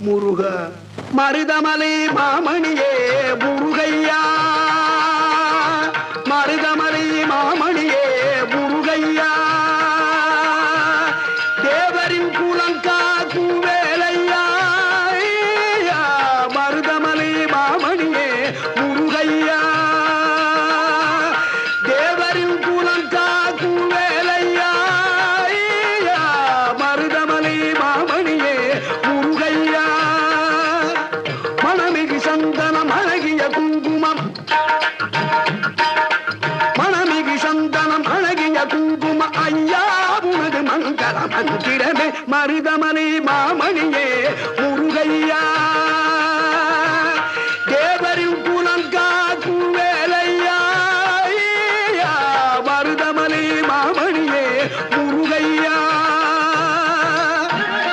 முருக மருதமலை மாமணியே முருகையா மருதமலை மாமணியே முருகையா தேவரின் குலங்காக்கும் வேலையா மருதமலை மாமணியே முருகையா தேவரின் குலங்காக்கும் வேலையா மருதமலை மாமணியே முருகையா மணமிகு சந்தனம் அழகிய குங்குமம் மணமிகு சந்தனம் அழகிய குங்கும ஐயா உனது மங்கள மந்திரமே மருதமலை மாமணியே முருகையா